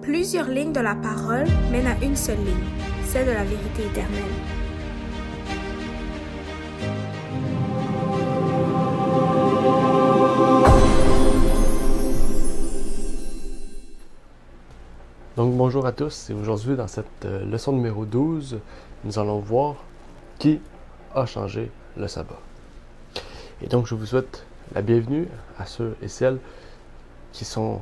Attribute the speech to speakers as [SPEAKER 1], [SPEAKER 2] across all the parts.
[SPEAKER 1] Plusieurs lignes de la parole mènent à une seule ligne, celle de la vérité éternelle.
[SPEAKER 2] Donc bonjour à tous et aujourd'hui dans cette leçon numéro 12, nous allons voir qui a changé le sabbat. Et donc je vous souhaite la bienvenue à ceux et celles qui sont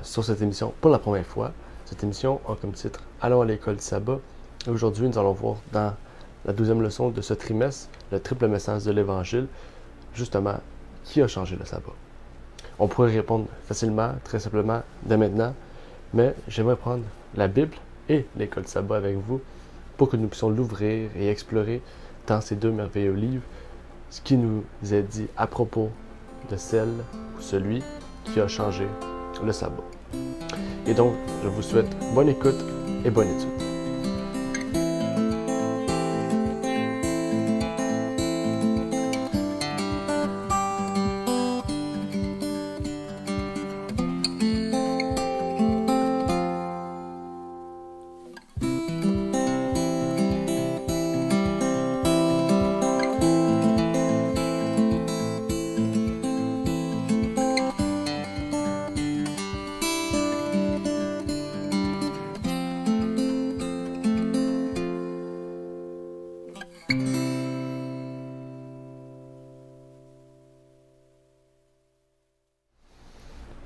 [SPEAKER 2] sur cette émission pour la première fois. Cette émission a comme titre « Allons à l'école du sabbat ». Et aujourd'hui nous allons voir dans la 12e leçon de ce trimestre, le triple message de l'Évangile, justement, qui a changé le sabbat. On pourrait répondre facilement, très simplement, dès maintenant, mais j'aimerais prendre la Bible et l'école du sabbat avec vous pour que nous puissions l'ouvrir et explorer dans ces deux merveilleux livres ce qui nous est dit à propos de celle ou celui qui a changé le sabbat. Et donc, je vous souhaite bonne écoute et bonne étude.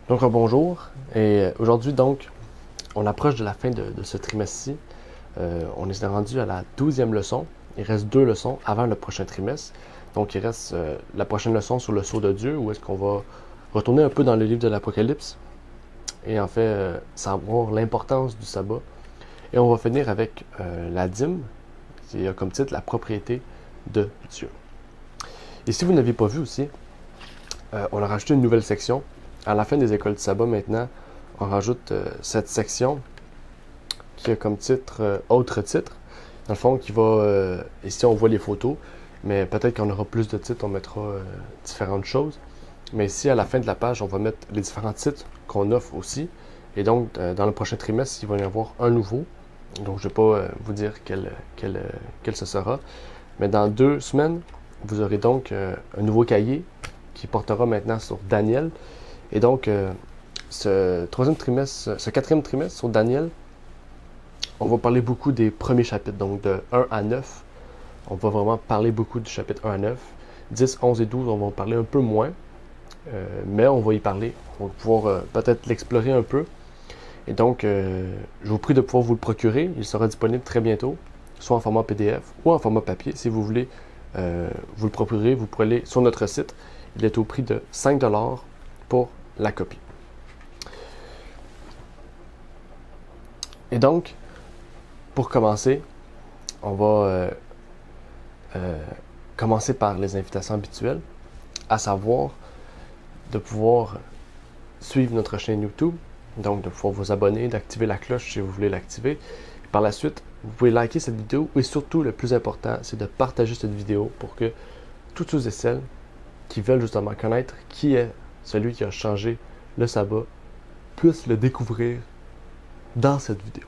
[SPEAKER 2] Donc bonjour, et aujourd'hui donc, on approche de la fin de ce trimestre-ci. On est rendu à la 12e leçon. Il reste 2 leçons avant le prochain trimestre. Donc il reste la prochaine leçon sur le sceau de Dieu, où est-ce qu'on va retourner un peu dans le livre de l'Apocalypse et en fait savoir l'importance du sabbat. Et on va finir avec la dîme, qui a comme titre la propriété de Dieu. Et si vous n'avez pas vu aussi, on a rajouté une nouvelle section. À la fin des écoles du sabbat, maintenant, on rajoute cette section qui a comme titre « Autre titre ». Dans le fond, qui va... ici, on voit les photos, mais peut-être qu'on aura plus de titres, on mettra différentes choses. Mais ici, à la fin de la page, on va mettre les différents titres qu'on offre aussi. Et donc, dans le prochain trimestre, il va y en avoir un nouveau. Donc, je ne vais pas vous dire quel ce sera. Mais dans 2 semaines, vous aurez donc un nouveau cahier qui portera maintenant sur Daniel. Et donc, ce 4e trimestre sur Daniel, on va parler beaucoup des premiers chapitres, donc de 1 à 9. On va vraiment parler beaucoup du chapitre 1 à 9. 10, 11 et 12, on va en parler un peu moins, mais on va y parler. On va pouvoir peut-être l'explorer un peu. Et donc, je vous prie de pouvoir vous le procurer. Il sera disponible très bientôt, soit en format PDF ou en format papier. Si vous voulez vous le procurer, vous pourrez aller sur notre site. Il est au prix de 5 $ pour la copie. Et donc, pour commencer, on va commencer par les invitations habituelles, à savoir de pouvoir suivre notre chaîne YouTube, donc de pouvoir vous abonner, d'activer la cloche si vous voulez l'activer. Par la suite, vous pouvez liker cette vidéo et surtout, le plus important, c'est de partager cette vidéo pour que tous ceux et celles qui veulent justement connaître qui est celui qui a changé le sabbat puisse le découvrir dans cette vidéo.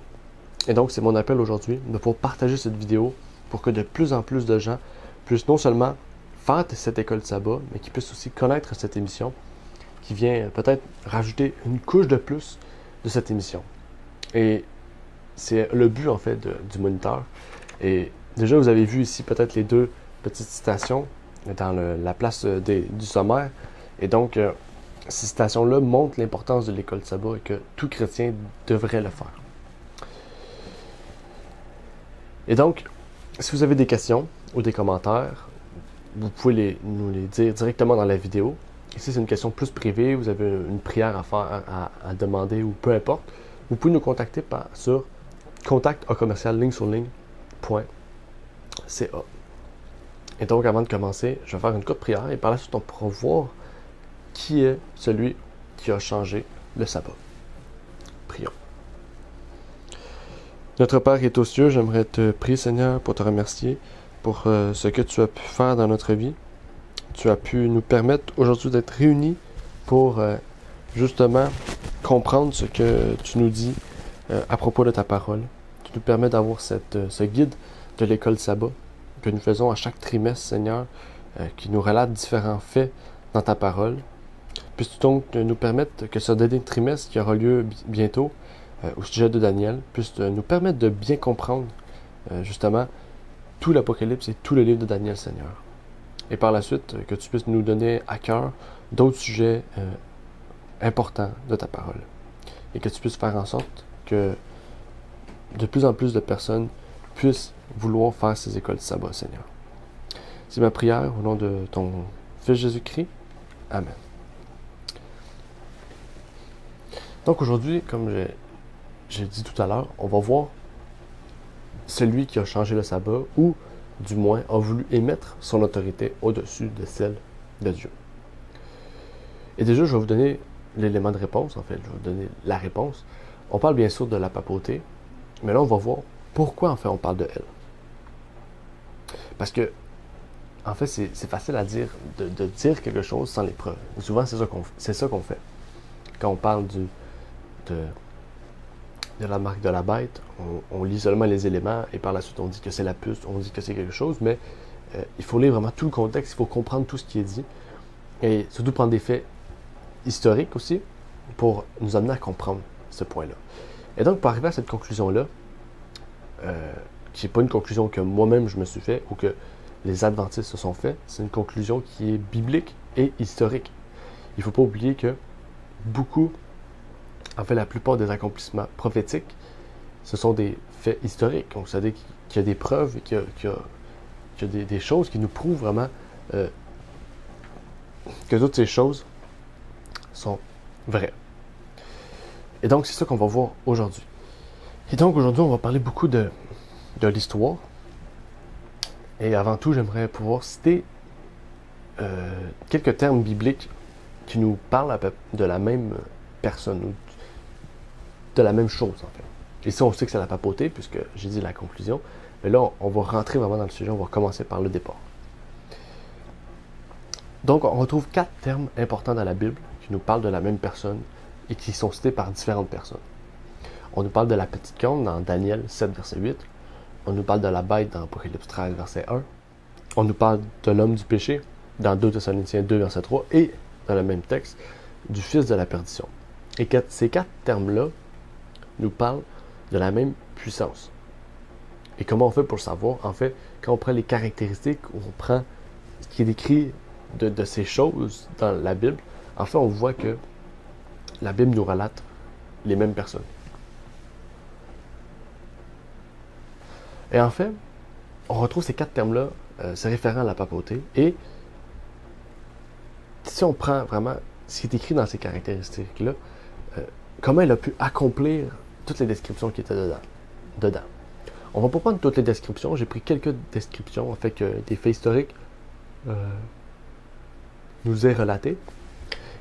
[SPEAKER 2] Et donc, c'est mon appel aujourd'hui de pouvoir partager cette vidéo pour que de plus en plus de gens puissent non seulement faire cette école de sabbat, mais qui puissent aussi connaître cette émission qui vient peut-être rajouter une couche de plus de cette émission. Et c'est le but en fait du moniteur. Et déjà, vous avez vu ici peut-être les 2 petites citations dans la place du sommaire. Et donc, ces citations-là montrent l'importance de l'école de sabbat et que tout chrétien devrait le faire. Et donc, si vous avez des questions ou des commentaires, vous pouvez nous les dire directement dans la vidéo. Et si c'est une question plus privée, vous avez une prière à faire, à demander ou peu importe, vous pouvez nous contacter sur contact@lignesurligne.ca. Et donc, avant de commencer, je vais faire une courte prière et par la suite, on pourra voir qui est celui qui a changé le sabbat. Prions. Notre Père qui est aux cieux, j'aimerais te prier, Seigneur, pour te remercier pour ce que tu as pu faire dans notre vie. Tu as pu nous permettre aujourd'hui d'être réunis pour justement comprendre ce que tu nous dis à propos de ta parole. Tu nous permets d'avoir ce guide de l'école sabbat que nous faisons à chaque trimestre, Seigneur, qui nous relate différents faits dans ta parole. Puisses-tu donc nous permettre que ce dernier trimestre qui aura lieu bientôt au sujet de Daniel puisse nous permettre de bien comprendre justement tout l'Apocalypse et tout le livre de Daniel, Seigneur. Et par la suite, que tu puisses nous donner à cœur d'autres sujets importants de ta parole. Et que tu puisses faire en sorte que de plus en plus de personnes puissent vouloir faire ces écoles du sabbat, Seigneur. C'est ma prière au nom de ton Fils Jésus-Christ. Amen. Donc aujourd'hui, comme j'ai dit tout à l'heure, on va voir celui qui a changé le sabbat ou du moins a voulu émettre son autorité au-dessus de celle de Dieu. Et déjà, je vais vous donner l'élément de réponse, en fait, je vais vous donner la réponse. On parle bien sûr de la papauté, mais là on va voir pourquoi en fait on parle de elle. Parce que, en fait, c'est facile à dire, de dire quelque chose sans les preuves. Et souvent, c'est ça qu'on fait. Quand on parle de la marque de la bête, on lit seulement les éléments et par la suite on dit que c'est la puce, on dit que c'est quelque chose, mais il faut lire vraiment tout le contexte, il faut comprendre tout ce qui est dit et surtout prendre des faits historiques aussi pour nous amener à comprendre ce point-là. Et donc pour arriver à cette conclusion-là, qui n'est pas une conclusion que moi-même je me suis fait ou que les adventistes se sont fait, c'est une conclusion qui est biblique et historique. Il ne faut pas oublier que en fait, la plupart des accomplissements prophétiques, ce sont des faits historiques. Donc, c'est-à-dire qu'il y a des preuves, qu'il y a des choses qui nous prouvent vraiment que toutes ces choses sont vraies. Et donc, c'est ça qu'on va voir aujourd'hui. Et donc, aujourd'hui, on va parler beaucoup de l'histoire. Et avant tout, j'aimerais pouvoir citer quelques termes bibliques qui nous parlent de la même personne, ou de la même chose, en fait. Ici, on sait que c'est la papauté, puisque j'ai dit la conclusion. Mais là, on va rentrer vraiment dans le sujet, on va commencer par le départ. Donc, on retrouve 4 termes importants dans la Bible qui nous parlent de la même personne et qui sont cités par différentes personnes. On nous parle de la petite corne dans Daniel 7, verset 8. On nous parle de la bête dans Apocalypse 13, verset 1. On nous parle de l'homme du péché dans 2 Thessaloniciens 2, verset 3. Et, dans le même texte, du fils de la perdition. Et ces 4 termes-là nous parlent de la même puissance. Et comment on fait pour le savoir? En fait, quand on prend les caractéristiques, on prend ce qui est décrit de ces choses dans la Bible, en fait, on voit que la Bible nous relate les mêmes personnes. Et en fait, on retrouve ces 4 termes-là, c'est référent à la papauté. Et si on prend vraiment ce qui est écrit dans ces caractéristiques-là, comment elle a pu accomplir toutes les descriptions qui étaient dedans. On va pas prendre toutes les descriptions, j'ai pris quelques descriptions, en fait, que des faits historiques nous est relaté.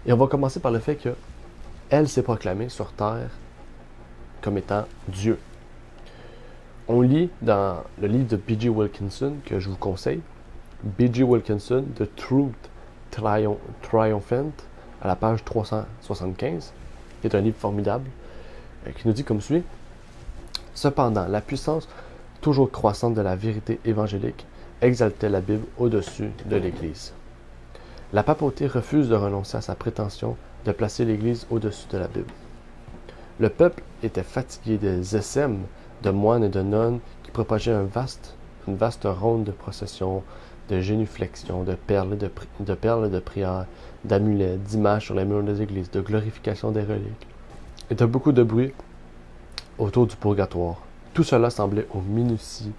[SPEAKER 2] Et on va commencer par le fait que elle s'est proclamée sur terre comme étant Dieu. On lit dans le livre de B.G. Wilkinson, que je vous conseille, B.G. Wilkinson, The Truth Triumphant, à la page 375, qui est un livre formidable, qui nous dit comme suit. Cependant, la puissance toujours croissante de la vérité évangélique exaltait la Bible au-dessus de l'Église. La papauté refuse de renoncer à sa prétention de placer l'Église au-dessus de la Bible. Le peuple était fatigué des essaim de moines et de nonnes qui propageaient une vaste ronde de processions, de génuflexions, de perles de prières, d'amulets, d'images sur les murs des églises, de glorification des reliques, et de beaucoup de bruit autour du purgatoire. Tout cela semblait aux minuties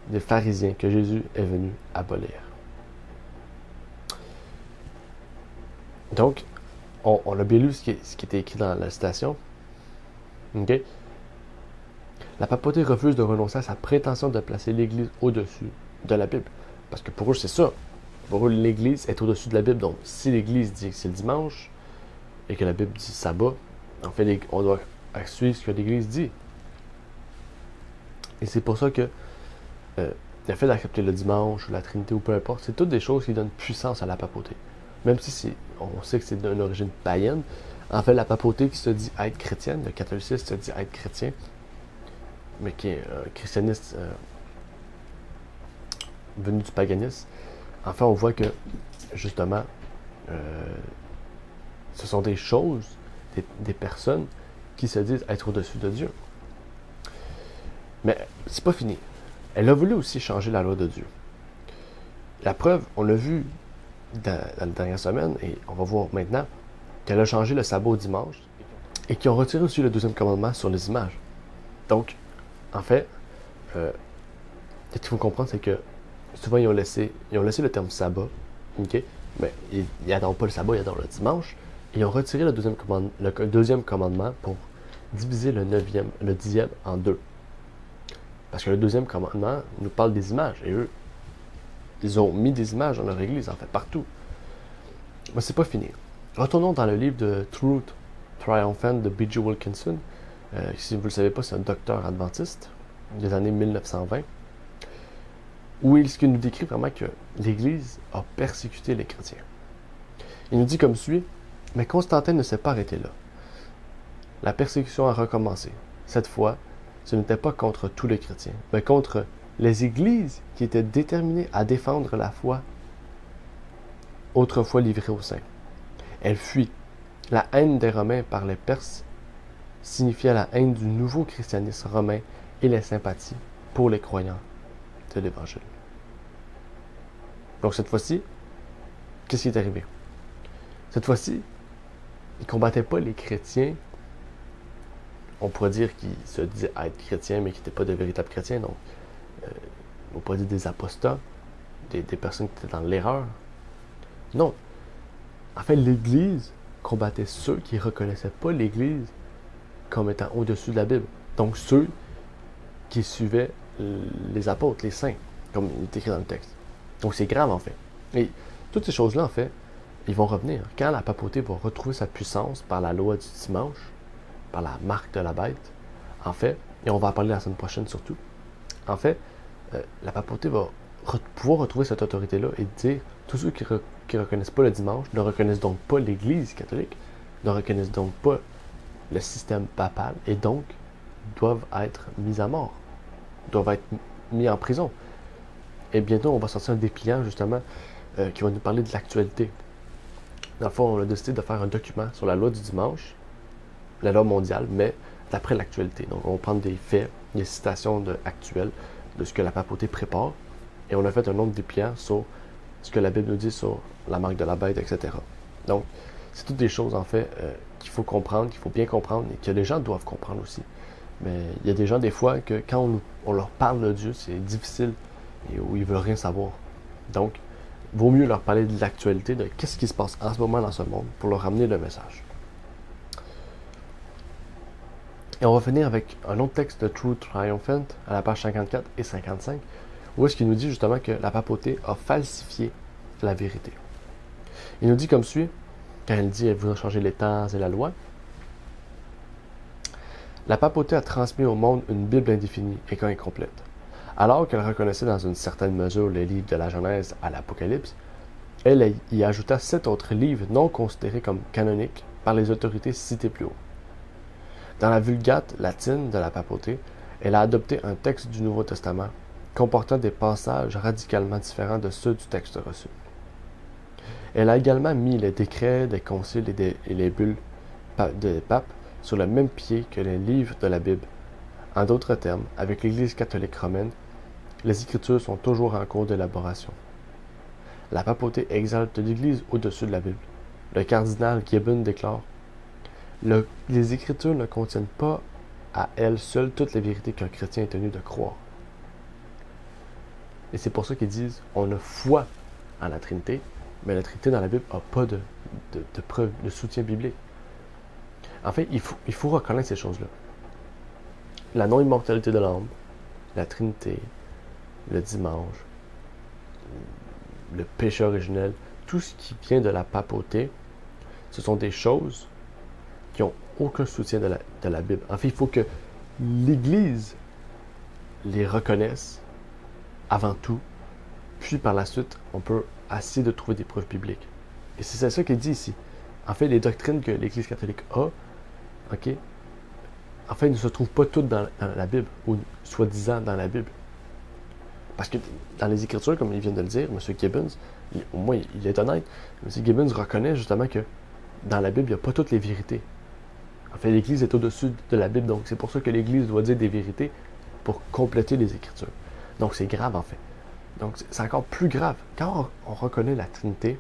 [SPEAKER 2] des pharisiens que Jésus est venu abolir. Donc, on a bien lu ce qui était écrit dans la citation. Okay? La papauté refuse de renoncer à sa prétention de placer l'Église au-dessus de la Bible. Parce que pour eux, c'est ça. Pour eux, l'Église est au-dessus de la Bible. Donc, si l'Église dit que c'est le dimanche et que la Bible dit sabbat, en fait, on doit suivre ce que l'Église dit. Et c'est pour ça que le fait d'accepter le dimanche, ou la Trinité, ou peu importe, c'est toutes des choses qui donnent puissance à la papauté. Même si on sait que c'est d'une origine païenne, En fait, la papauté qui se dit être chrétienne, le catholicisme se dit être chrétien, mais qui est christianiste venu du paganisme. En fait, on voit que, justement, ce sont des choses, des personnes qui se disent être au-dessus de Dieu. Mais c'est pas fini. Elle a voulu aussi changer la loi de Dieu. La preuve, on l'a vu dans la dernière semaine, et on va voir maintenant, qu'elle a changé le sabbat au dimanche, et qu'ils ont retiré aussi le deuxième commandement sur les images. Donc, en fait, ce qu'il faut comprendre, c'est que souvent, ils ont laissé le terme sabbat, ok? Mais ils n'adorent pas le sabbat, ils adorent le dimanche, et ils ont retiré le deuxième commandement pour diviser le 10e en deux. Parce que le deuxième commandement nous parle des images, et eux, ils ont mis des images dans leur église, en fait, partout. Mais c'est pas fini. Retournons dans le livre de Truth Triumphant de B.J. Wilkinson. Si vous ne le savez pas, c'est un docteur adventiste des années 1920, où il nous décrit vraiment que l'Église a persécuté les chrétiens. Il nous dit comme suit, « Mais Constantin ne s'est pas arrêté là. La persécution a recommencé. Cette fois, ce n'était pas contre tous les chrétiens, mais contre les églises qui étaient déterminées à défendre la foi autrefois livrée aux saints. Elle fuit. La haine des Romains par les Perses signifiait la haine du nouveau christianisme romain et les sympathies pour les croyants de l'Évangile. » Donc cette fois-ci, qu'est-ce qui est arrivé? Cette fois-ci, ils ne combattaient pas les chrétiens, on pourrait dire qu'ils se disaient être chrétiens, mais qui n'étaient pas de véritables chrétiens, donc on pourrait dire des apostats, des personnes qui étaient dans l'erreur. Non. En fait, l'Église combattait ceux qui ne reconnaissaient pas l'Église comme étant au-dessus de la Bible. Donc ceux qui suivaient les apôtres, les saints, comme il est écrit dans le texte. Donc c'est grave en fait. Et toutes ces choses-là, en fait, ils vont revenir. Quand la papauté va retrouver sa puissance par la loi du dimanche, par la marque de la bête, en fait, et on va en parler la semaine prochaine surtout, en fait, la papauté va pouvoir retrouver cette autorité-là et dire, tous ceux qui ne reconnaissent pas le dimanche ne reconnaissent donc pas l'Église catholique, ne reconnaissent donc pas le système papal, et donc doivent être mis à mort, doivent être mis en prison. Et bientôt, on va sortir un dépliant, justement, qui va nous parler de l'actualité. Dans le fond, on a décidé de faire un document sur la loi du dimanche, la loi mondiale, mais d'après l'actualité. Donc, on va prendre des faits, des citations actuelles de ce que la papauté prépare, et on a fait un nombre de dépliants sur ce que la Bible nous dit sur la marque de la bête, etc. Donc, c'est toutes des choses, en fait, qu'il faut comprendre, qu'il faut bien comprendre, et que les gens doivent comprendre aussi. Mais il y a des gens, des fois, que quand on leur parle de Dieu, c'est difficile, et où ils ne veulent rien savoir. Donc, il vaut mieux leur parler de l'actualité, de qu'est-ce qui se passe en ce moment dans ce monde, pour leur ramener le message. Et on va finir avec un autre texte de Truth Triumphant, à la page 54 et 55, où est-ce qu'il nous dit justement que la papauté a falsifié la vérité. Il nous dit comme suit, quand elle dit « Elle voudra changer les temps et la loi », la papauté a transmis au monde une Bible indéfinie et incomplète. Alors qu'elle reconnaissait dans une certaine mesure les livres de la Genèse à l'Apocalypse, elle y ajouta 7 autres livres non considérés comme canoniques par les autorités citées plus haut. Dans la Vulgate latine de la papauté, elle a adopté un texte du Nouveau Testament comportant des passages radicalement différents de ceux du texte reçu. Elle a également mis les décrets des conciles et les bulles des papes sur le même pied que les livres de la Bible. En d'autres termes, avec l'Église catholique romaine, les Écritures sont toujours en cours d'élaboration. La papauté exalte l'Église au-dessus de la Bible. Le cardinal Gibbon déclare « Les Écritures ne contiennent pas à elles seules toutes les vérités qu'un chrétien est tenu de croire. » Et c'est pour ça qu'ils disent « On a foi en la Trinité, mais la Trinité dans la Bible n'a pas de preuve, de soutien biblique. » En fait, il faut reconnaître ces choses-là. La non-immortalité de l'âme, la Trinité, le dimanche, le péché originel, tout ce qui vient de la papauté, ce sont des choses qui n'ont aucun soutien de la Bible. En fait, il faut que l'Église les reconnaisse avant tout, puis par la suite, on peut essayer de trouver des preuves bibliques. Et c'est ça qu'il dit ici. En fait, les doctrines que l'Église catholique a, ok, en fait, ne se trouvent pas toutes dans la Bible, ou soi-disant dans la Bible. Parce que dans les Écritures, comme il vient de le dire, M. Gibbons, au moins il est honnête, M. Gibbons reconnaît justement que dans la Bible, il n'y a pas toutes les vérités. En fait, l'Église est au-dessus de la Bible, donc c'est pour ça que l'Église doit dire des vérités pour compléter les Écritures. Donc c'est grave en fait. Donc c'est encore plus grave. Quand on reconnaît la Trinité,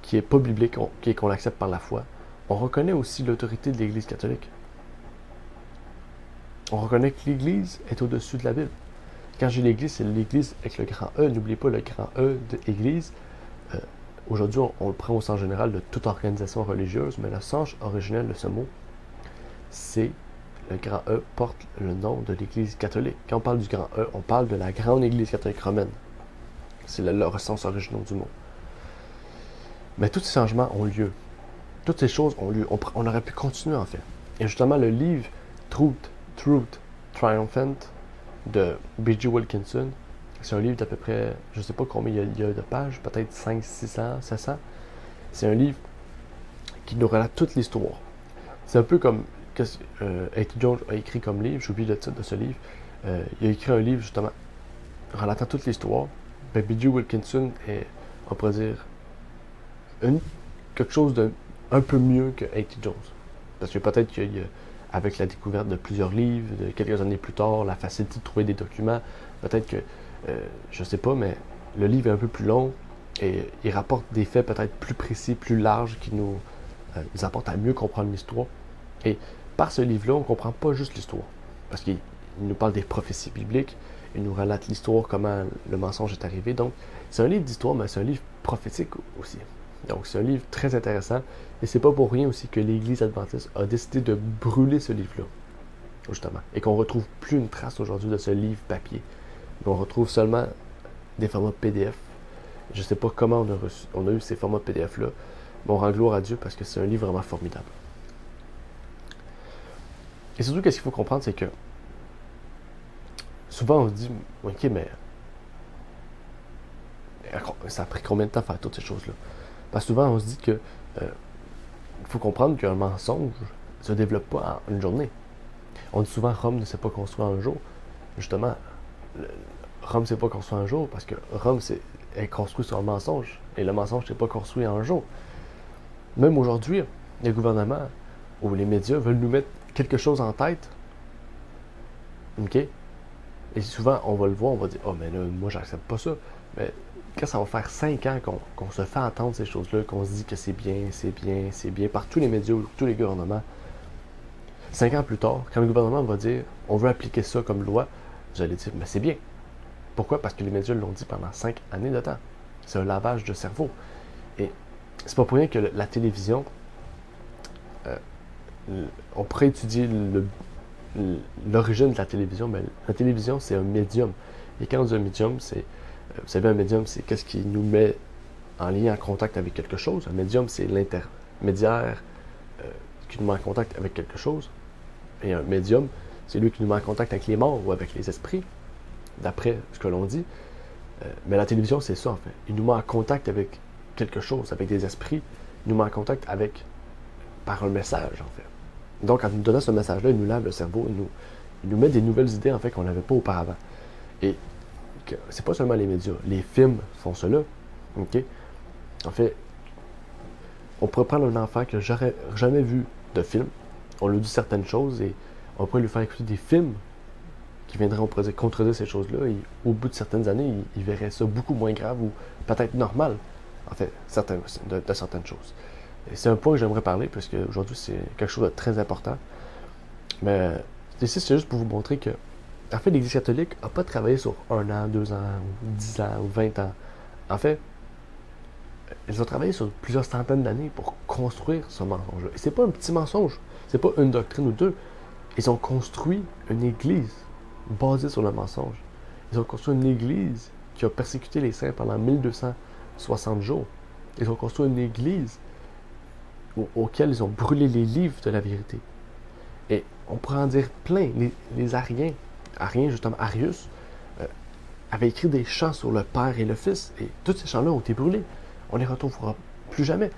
[SPEAKER 2] qui n'est pas biblique, qu'on accepte par la foi, on reconnaît aussi l'autorité de l'Église catholique. On reconnaît que l'Église est au-dessus de la Bible. Quand j'ai l'Église, c'est l'Église avec le grand E. N'oubliez pas le grand E de l'Église. Aujourd'hui, on le prend au sens général de toute organisation religieuse, mais le sens originel de ce mot, c'est le grand E porte le nom de l'Église catholique. Quand on parle du grand E, on parle de la grande Église catholique romaine. C'est le sens original du mot. Mais tous ces changements ont lieu. Toutes ces choses ont lieu. On aurait pu continuer en fait. Et justement, le livre Truth Triumphant de B.G. Wilkinson, c'est un livre d'à peu près, je ne sais pas combien il y a de pages, peut-être 500, 600, 700. C'est un livre qui nous relate toute l'histoire. C'est un peu comme A.T. Jones a écrit comme livre, j'ai oublié le titre de ce livre. Il a écrit un livre justement relatant toute l'histoire. B.G. Wilkinson est, on pourrait dire, quelque chose de un peu mieux que A.T. Jones. Parce que peut-être qu'avec la découverte de plusieurs livres, de quelques années plus tard, la facilité de trouver des documents, peut-être que, je sais pas, mais le livre est un peu plus long et il rapporte des faits peut-être plus précis, plus larges, qui nous apportent à mieux comprendre l'histoire. Et par ce livre-là, on ne comprend pas juste l'histoire. Parce qu'il nous parle des prophéties bibliques, il nous relate l'histoire, comment le mensonge est arrivé. Donc, c'est un livre d'histoire, mais c'est un livre prophétique aussi. Donc, c'est un livre très intéressant. Et c'est pas pour rien aussi que l'Église adventiste a décidé de brûler ce livre-là, justement. Et qu'on retrouve plus une trace aujourd'hui de ce livre papier. Mais on retrouve seulement des formats PDF. Je sais pas comment on a eu ces formats PDF-là. Mais on rend gloire à Dieu parce que c'est un livre vraiment formidable. Et surtout, qu'est-ce qu'il faut comprendre, c'est que souvent on se dit, ok, mais ça a pris combien de temps à faire toutes ces choses-là? Parce que souvent on se dit que il faut comprendre qu'un mensonge ne se développe pas en une journée. On dit souvent Rome ne s'est pas construit en un jour. Justement, Rome ne s'est pas construit en un jour parce que Rome est construit sur un mensonge. Et le mensonge ne s'est pas construit en un jour. Même aujourd'hui, les gouvernements ou les médias veulent nous mettre quelque chose en tête. OK? Et souvent, on va le voir, on va dire « Oh, mais là, moi, j'accepte pas ça. » Mais quand ça va faire 5 ans qu'on se fait entendre ces choses-là, qu'on se dit que c'est bien, c'est bien, c'est bien, par tous les médias ou tous les gouvernements, 5 ans plus tard, quand le gouvernement va dire « On veut appliquer ça comme loi », vous allez dire « Mais c'est bien. » Pourquoi? Parce que les médias l'ont dit pendant 5 années de temps. C'est un lavage de cerveau. Et c'est pas pour rien que la télévision, on pourrait étudier l'origine de la télévision, mais la télévision, c'est un médium. Et quand on dit un médium, c'est, vous savez, un médium, c'est qu'est-ce qui nous met en lien, en contact avec quelque chose. Un médium, c'est l'intermédiaire qui nous met en contact avec quelque chose. Et un médium, c'est lui qui nous met en contact avec les morts ou avec les esprits, d'après ce que l'on dit. Mais la télévision, c'est ça, en fait. Il nous met en contact avec quelque chose, avec des esprits. Il nous met en contact par un message, en fait. Donc, en nous donnant ce message-là, il nous lave le cerveau, il nous met des nouvelles idées, en fait, qu'on n'avait pas auparavant. Et c'est pas seulement les médias. Les films font cela, OK? En fait, on pourrait prendre un enfant qui n'a jamais vu de film, on lui dit certaines choses, et on pourrait lui faire écouter des films qui viendraient, on pourrait dire, contredire ces choses-là, et au bout de certaines années, il verrait ça beaucoup moins grave, ou peut-être normal, en fait, de certaines choses. Et c'est un point que j'aimerais parler, parce qu'aujourd'hui, c'est quelque chose de très important. Mais ici, c'est juste pour vous montrer que, en fait, l'Église catholique n'a pas travaillé sur 1 an, 2 ans, ou 10 ans, ou 20 ans. En fait, ils ont travaillé sur plusieurs centaines d'années pour construire ce mensonge-là. Et c'est pas un petit mensonge, c'est pas une doctrine ou deux. Ils ont construit une Église basée sur le mensonge. Ils ont construit une Église qui a persécuté les saints pendant 1260 jours. Ils ont construit une Église auquel ils ont brûlé les livres de la vérité. Et on pourrait en dire plein. Les Ariens, justement, Arius, avait écrit des chants sur le Père et le Fils, et tous ces chants-là ont été brûlés. On les retrouvera plus jamais.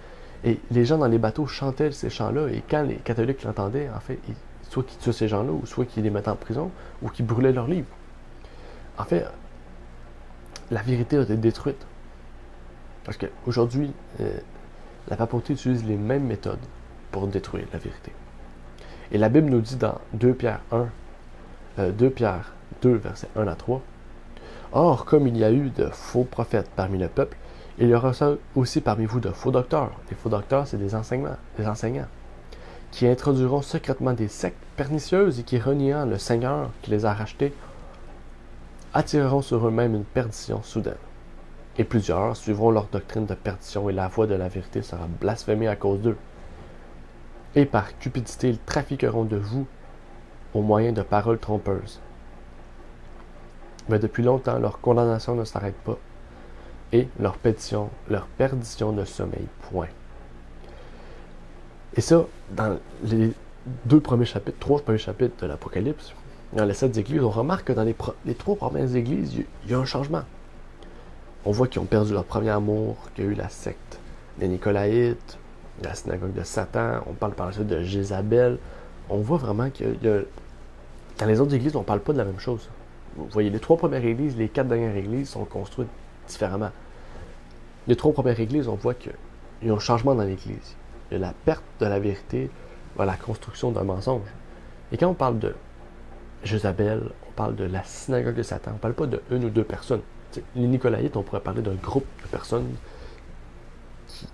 [SPEAKER 2] Et les gens dans les bateaux chantaient ces chants-là, et quand les catholiques l'entendaient, en fait, soit qu'ils tuaient ces gens-là, ou soit qu'ils les mettaient en prison, ou qu'ils brûlaient leurs livres. En fait, la vérité a été détruite. Parce qu'aujourd'hui, la papauté utilise les mêmes méthodes pour détruire la vérité. Et la Bible nous dit dans 2 Pierre 2, versets 1 à 3, « Or, comme il y a eu de faux prophètes parmi le peuple, il y aura aussi parmi vous de faux docteurs. » Les faux docteurs, c'est des enseignants, qui introduiront secrètement des sectes pernicieuses et qui, reniant le Seigneur qui les a rachetés, attireront sur eux-mêmes une perdition soudaine. Et plusieurs suivront leur doctrine de perdition, et la voix de la vérité sera blasphémée à cause d'eux. Et par cupidité, ils trafiqueront de vous au moyen de paroles trompeuses. Mais depuis longtemps, leur condamnation ne s'arrête pas, et leur perdition ne sommeille point. Et ça, dans les 3 premiers chapitres de l'Apocalypse, dans les 7 églises, on remarque que dans les 3 premières églises, il y a un changement. On voit qu'ils ont perdu leur premier amour, qu'il y a eu la secte des Nicolaïtes, la synagogue de Satan, on parle par la suite de Jézabel. On voit vraiment que dans les autres églises, on ne parle pas de la même chose. Vous voyez, les 3 premières églises, les 4 dernières églises sont construites différemment. Les 3 premières églises, on voit qu'il y a un changement dans l'église. Il y a la perte de la vérité, la construction d'un mensonge. Et quand on parle de Jézabel, on parle de la synagogue de Satan, on ne parle pas de 1 ou 2 personnes. Les Nicolaïtes, on pourrait parler d'un groupe de personnes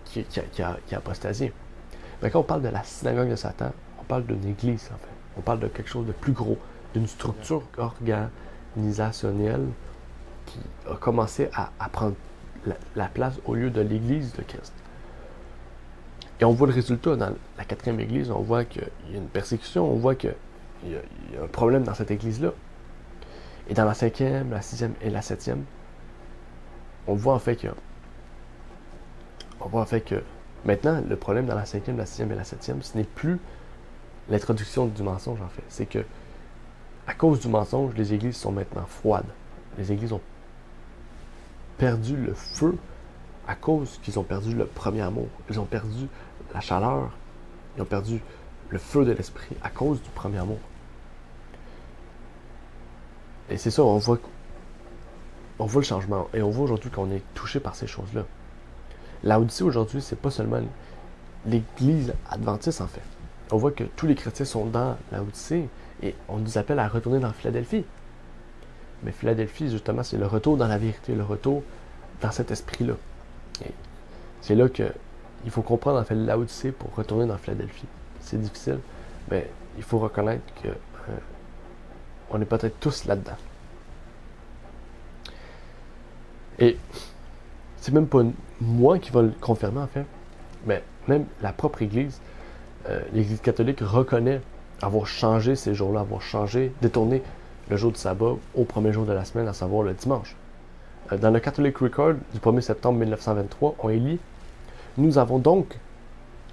[SPEAKER 2] qui a apostasié. Mais quand on parle de la synagogue de Satan, on parle d'une église, en fait. On parle de quelque chose de plus gros, d'une structure organisationnelle qui a commencé à prendre la place au lieu de l'église de Christ. Et on voit le résultat dans la 4e église, on voit qu'il y a une persécution, on voit qu'il y a un problème dans cette église-là. Et dans la 5e, la 6e et la 7e, on voit en fait que maintenant, le problème dans la 5e, la 6e et la 7e, ce n'est plus l'introduction du mensonge, en fait. C'est que, à cause du mensonge, les églises sont maintenant froides. Les églises ont perdu le feu à cause qu'ils ont perdu le premier amour. Ils ont perdu la chaleur. Ils ont perdu le feu de l'esprit à cause du premier amour. Et c'est ça, on voit le changement. Et on voit aujourd'hui qu'on est touché par ces choses-là. Laodicée aujourd'hui, c'est pas seulement l'église adventiste, en fait. On voit que tous les chrétiens sont dans Laodicée et on nous appelle à retourner dans Philadelphie. Mais Philadelphie, justement, c'est le retour dans la vérité, le retour dans cet esprit-là. Et c'est là qu'il faut comprendre, en fait, Laodicée pour retourner dans Philadelphie. C'est difficile, mais il faut reconnaître que on est peut-être tous là-dedans. Et c'est même pas moi qui va le confirmer, en fait, mais même la propre Église, l'Église catholique reconnaît avoir changé ces jours-là, avoir changé, détourné le jour du sabbat au premier jour de la semaine, à savoir le dimanche. Dans le Catholic Record du 1er septembre 1923, on lit « Nous avons donc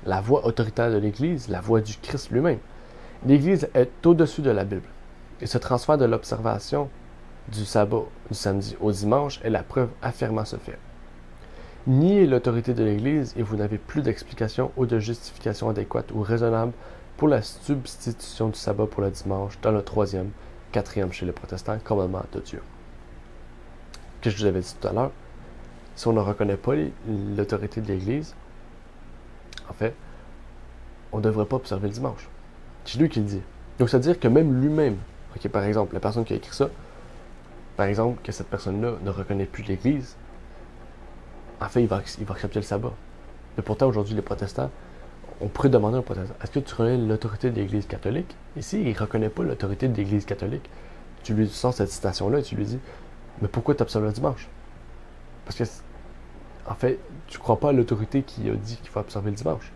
[SPEAKER 2] la voix autoritaire de l'Église, la voix du Christ lui-même. L'Église est au-dessus de la Bible. Et ce transfert de l'observation du sabbat du samedi au dimanche est la preuve affirmant ce fait. Niez l'autorité de l'Église et vous n'avez plus d'explication ou de justification adéquate ou raisonnable pour la substitution du sabbat pour le dimanche dans le 3e, 4e chez les protestants commandement de Dieu. » Que je vous avais dit tout à l'heure, si on ne reconnaît pas l'autorité de l'Église, en fait, on ne devrait pas observer le dimanche. C'est lui qui le dit. Donc, c'est-à-dire que même lui-même, par exemple, la personne qui a écrit ça, par exemple, que cette personne-là ne reconnaît plus l'Église, en fait, il va accepter le sabbat. Mais pourtant, aujourd'hui, les protestants, on pourrait demander aux protestants, est-ce que tu reconnais l'autorité de l'Église catholique? Et s'il ne reconnaît pas l'autorité de l'Église catholique, tu lui sors cette citation-là et tu lui dis, mais pourquoi tu observes le dimanche? Parce que, en fait, tu ne crois pas à l'autorité qui a dit qu'il faut observer le dimanche.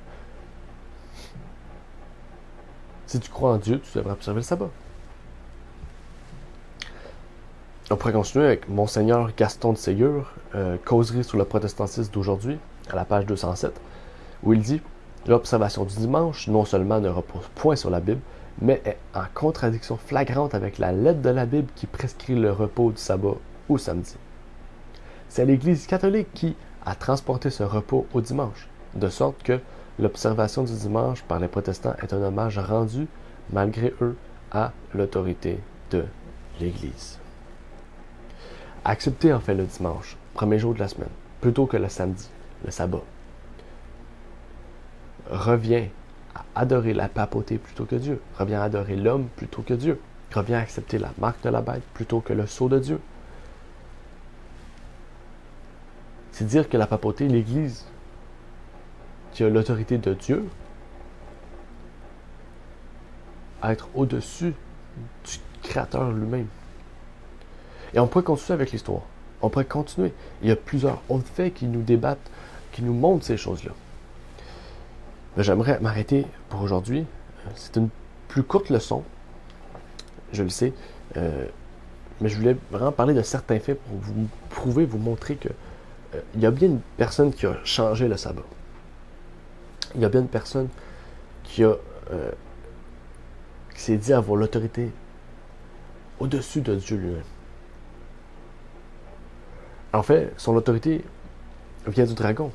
[SPEAKER 2] Si tu crois en Dieu, tu devrais observer le sabbat. On pourrait continuer avec Monseigneur Gaston de Ségur, Causerie sur le protestantisme d'aujourd'hui, à la page 207, où il dit « L'observation du dimanche non seulement ne repose point sur la Bible, mais est en contradiction flagrante avec la lettre de la Bible qui prescrit le repos du sabbat au samedi. C'est l'Église catholique qui a transporté ce repos au dimanche. de sorte que l'observation du dimanche par les protestants est un hommage rendu, malgré eux, à l'autorité de l'Église. Acceptez enfin le dimanche, premier jour de la semaine, plutôt que le samedi, le sabbat. Reviens à adorer la papauté plutôt que Dieu. Reviens à adorer l'homme plutôt que Dieu. Reviens à accepter la marque de la bête plutôt que le sceau de Dieu. C'est dire que la papauté, l'Église, qui a l'autorité de Dieu, à être au-dessus du Créateur lui-même. Et on pourrait continuer avec l'histoire. On pourrait continuer. Il y a plusieurs autres faits qui nous débattent, qui nous montrent ces choses-là. Mais j'aimerais m'arrêter pour aujourd'hui. C'est une plus courte leçon, je le sais, mais je voulais vraiment parler de certains faits pour vous prouver, vous montrer que il y a bien une personne qui a changé le sabbat. Il y a bien une personne qui s'est dit avoir l'autorité au-dessus de Dieu lui-même. En fait, son autorité vient du dragon.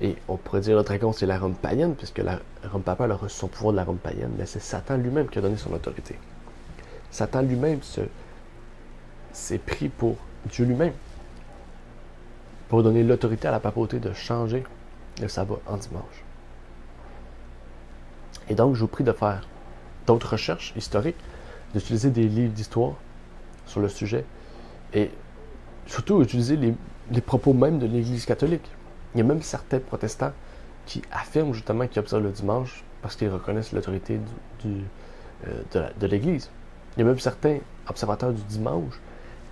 [SPEAKER 2] Et on pourrait dire que le dragon, c'est la Rome païenne, puisque la Rome papale a reçu son pouvoir de la Rome païenne, mais c'est Satan lui-même qui a donné son autorité. Satan lui-même s'est pris pour Dieu lui-même, pour donner l'autorité à la papauté de changer le sabbat en dimanche. Et donc, je vous prie de faire d'autres recherches historiques, d'utiliser des livres d'histoire sur le sujet, et surtout utiliser les propos même de l'Église catholique. Il y a même certains protestants qui affirment justement qu'ils observent le dimanche parce qu'ils reconnaissent l'autorité de l'Église. Il y a même certains observateurs du dimanche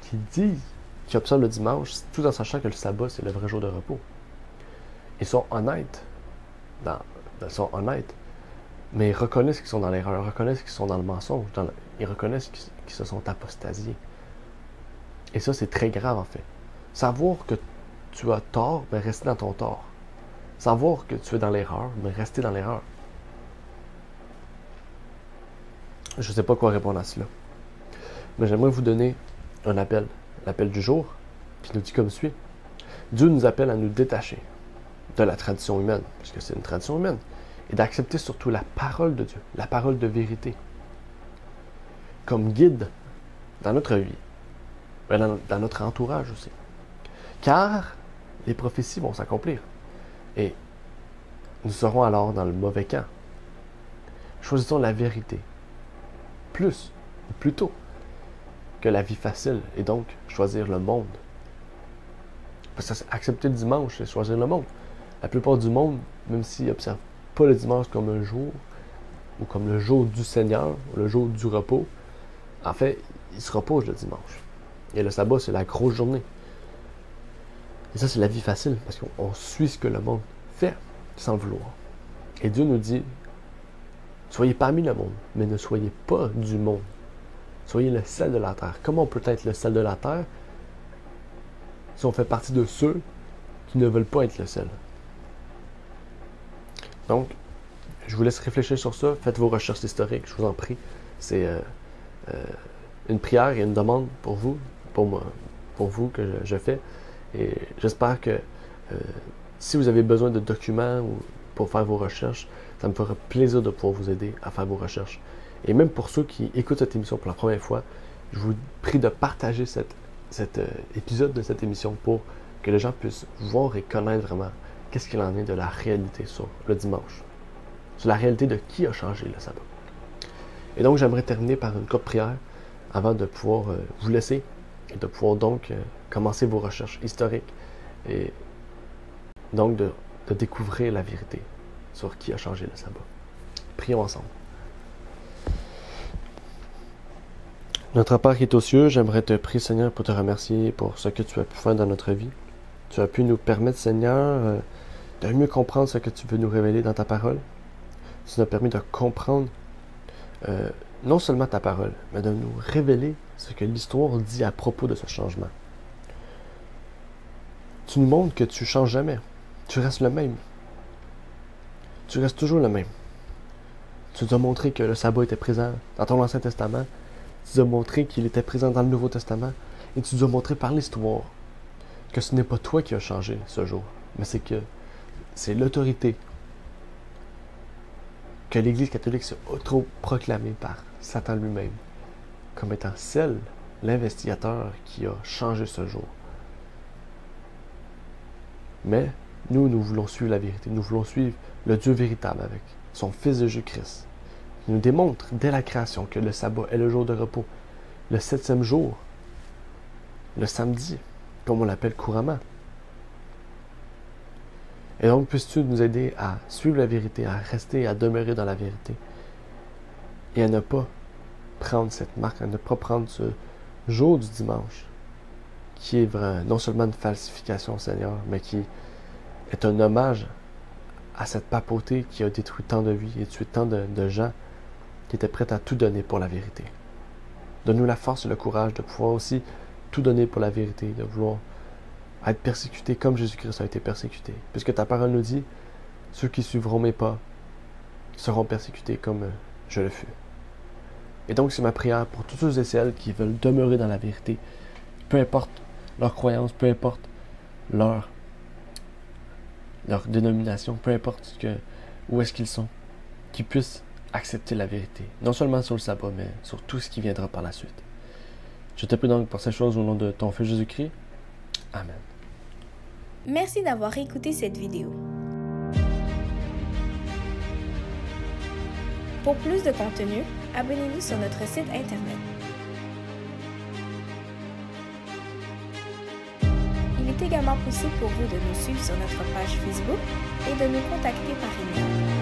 [SPEAKER 2] qui disent qu'ils observent le dimanche tout en sachant que le sabbat, c'est le vrai jour de repos. Ils sont honnêtes, mais ils reconnaissent qu'ils sont dans l'erreur, ils reconnaissent qu'ils sont dans le mensonge, ils reconnaissent qu'ils se sont apostasiés. Et ça, c'est très grave en fait. Savoir que tu as tort, mais rester dans ton tort. Savoir que tu es dans l'erreur, mais rester dans l'erreur. Je ne sais pas quoi répondre à cela. Mais j'aimerais vous donner un appel, l'appel du jour, qui nous dit comme suit. Dieu nous appelle à nous détacher de la tradition humaine, puisque c'est une tradition humaine, et d'accepter surtout la parole de Dieu, la parole de vérité, comme guide dans notre vie, dans notre entourage aussi. Car les prophéties vont s'accomplir. Et nous serons alors dans le mauvais camp. Choisissons la vérité. Plutôt que la vie facile. Et donc, choisir le monde. Parce que accepter le dimanche, c'est choisir le monde. La plupart du monde, même s'ils n'observent pas le dimanche comme un jour, ou comme le jour du Seigneur, le jour du repos, en fait, ils se reposent le dimanche. Et le sabbat, c'est la grosse journée. Et ça, c'est la vie facile, parce qu'on suit ce que le monde fait, sans le vouloir. Et Dieu nous dit, soyez parmi le monde, mais ne soyez pas du monde. Soyez le sel de la terre. Comment on peut être le sel de la terre si on fait partie de ceux qui ne veulent pas être le sel? Donc, je vous laisse réfléchir sur ça. Faites vos recherches historiques, je vous en prie. C'est une prière et une demande pour vous, pour vous que je fais. Et j'espère que si vous avez besoin de documents ou pour faire vos recherches, ça me fera plaisir de pouvoir vous aider à faire vos recherches. Et même pour ceux qui écoutent cette émission pour la première fois, je vous prie de partager cet épisode de cette émission pour que les gens puissent voir et connaître vraiment qu'est-ce qu'il en est de la réalité sur le dimanche. Sur la réalité de qui a changé le sabbat. Et donc, j'aimerais terminer par une courte prière avant de pouvoir vous laisser et de pouvoir donc commencer vos recherches historiques et donc de découvrir la vérité sur qui a changé le sabbat. Prions ensemble. Notre Père qui est aux cieux, j'aimerais te prier, Seigneur, pour te remercier pour ce que tu as pu faire dans notre vie. Tu as pu nous permettre, Seigneur, de mieux comprendre ce que tu veux nous révéler dans ta parole. Tu nous as permis de comprendre non seulement ta parole, mais de nous révéler ce que l'histoire dit à propos de ce changement. Tu nous montres que tu ne changes jamais. Tu restes le même. Tu restes toujours le même. Tu nous as montré que le sabbat était présent dans ton Ancien Testament. Tu nous as montré qu'il était présent dans le Nouveau Testament. Et tu nous as montré par l'histoire que ce n'est pas toi qui as changé ce jour, mais c'est que c'est l'autorité que l'Église catholique s'est auto-proclamée par Satan lui-même comme étant l'investigateur qui a changé ce jour. Mais nous voulons suivre la vérité. Nous voulons suivre le Dieu véritable avec son Fils de Jésus-Christ. Il nous démontre dès la création que le sabbat est le jour de repos. Le 7e jour, le samedi, comme on l'appelle couramment. Et donc, puisses-tu nous aider à suivre la vérité, à rester, à demeurer dans la vérité, et à ne pas prendre cette marque, à ne pas prendre ce jour du dimanche, qui est non seulement une falsification, Seigneur, mais qui est un hommage à cette papauté qui a détruit tant de vies et tué tant de gens qui étaient prêts à tout donner pour la vérité. Donne-nous la force et le courage de pouvoir aussi tout donner pour la vérité, de vouloir être persécuté comme Jésus-Christ a été persécuté. Puisque ta parole nous dit, ceux qui suivront mes pas seront persécutés comme je le fus. Et donc c'est ma prière pour tous ceux et celles qui veulent demeurer dans la vérité, peu importe leur croyance, peu importe leur dénomination, peu importe où est-ce qu'ils sont, qu'ils puissent accepter la vérité, non seulement sur le sabbat, mais sur tout ce qui viendra par la suite. Je te prie donc pour ces choses au nom de ton Fils Jésus-Christ. Amen.
[SPEAKER 1] Merci d'avoir écouté cette vidéo. Pour plus de contenu, abonnez-vous sur notre site Internet. Il est également possible pour vous de nous suivre sur notre page Facebook et de nous contacter par email.